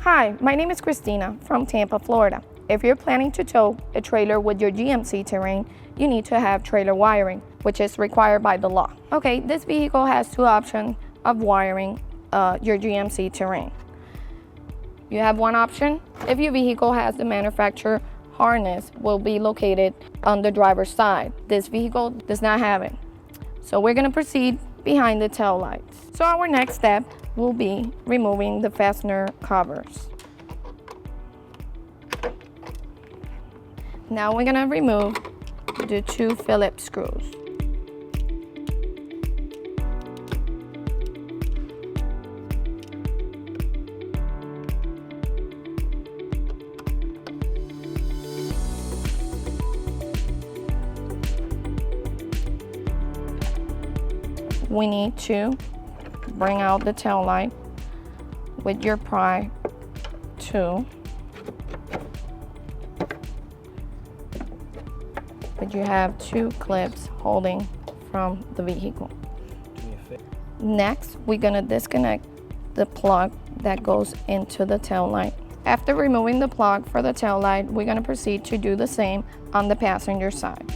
Hi, my name is Christina from Tampa, Florida. If you're planning to tow a trailer with your GMC Terrain, you need to have trailer wiring, which is required by the law. Okay, this vehicle has two options of wiring your GMC Terrain. You have one option if your vehicle has the manufacturer harness will be located on the driver's side. This vehicle does not have it. So we're going to proceed behind the tail lights. So our next step will be removing the fastener covers. Now we're going to remove the two Phillips screws. We need to bring out the tail light with your pry tool. But you have two clips holding from the vehicle. Next, we're gonna disconnect the plug that goes into the tail light. After removing the plug for the tail light, we're gonna proceed to do the same on the passenger side.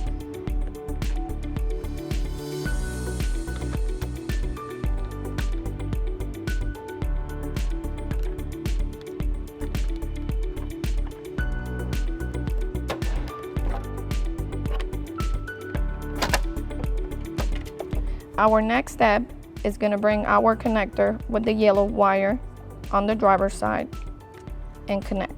Our next step is going to bring our connector with the yellow wire on the driver's side and connect.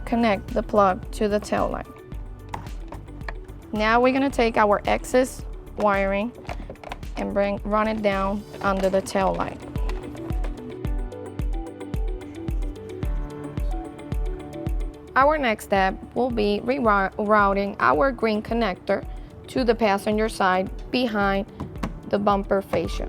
Connect the plug to the tail light. Now we're going to take our excess wiring and run it down under the tail light. Our next step will be rerouting our green connector to the passenger side behind the bumper fascia.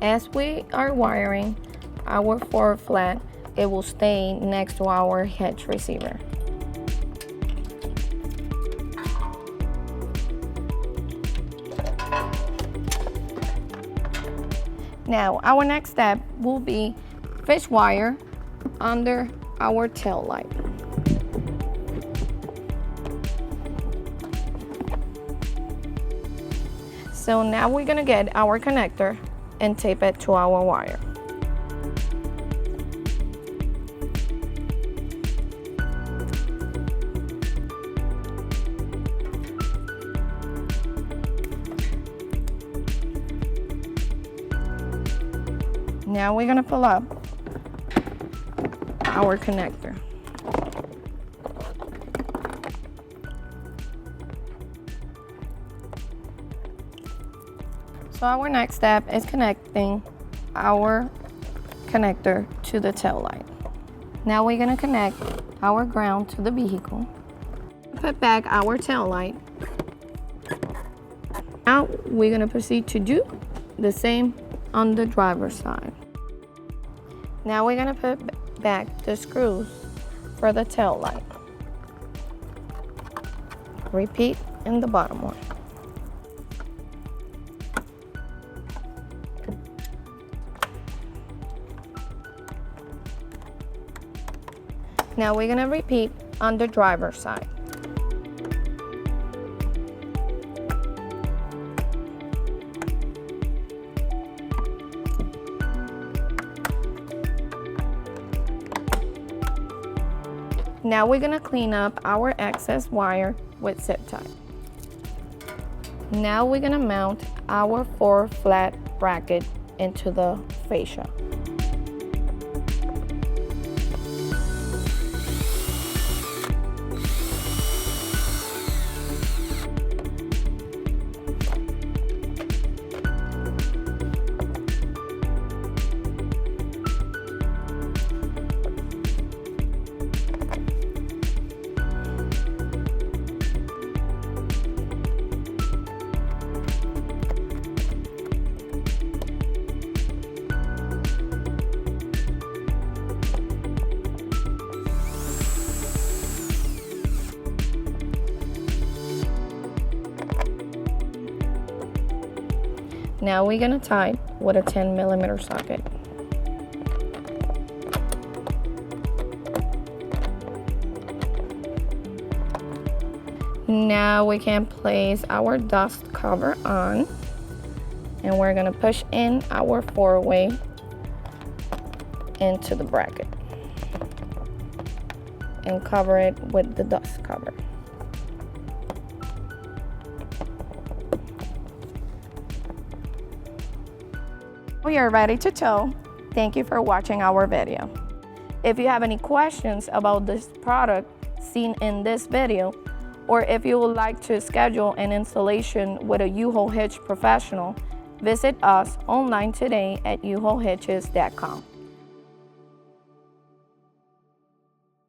As we are wiring our forward flat, it will stay next to our hitch receiver. Now, our next step will be fish wire under our tail light. So now we're gonna get our connector and tape it to our wire. Now we're gonna pull up our connector. So our next step is connecting our connector to the tail light. Now we're gonna connect our ground to the vehicle. Put back our tail light. Now we're gonna proceed to do the same on the driver's side. Now we're gonna put back the screws for the tail light. Repeat in the bottom one. Now we're gonna repeat on the driver's side. Now we're gonna clean up our excess wire with zip tie. Now we're gonna mount our forward flat bracket into the fascia. Now we're gonna tie with a 10mm socket. Now we can place our dust cover on, and we're gonna push in our 4-way into the bracket and cover it with the dust cover. We are ready to tow. Thank you for watching our video. If you have any questions about this product seen in this video, or if you would like to schedule an installation with a U-Haul Hitch professional, visit us online today at uhaulhitches.com.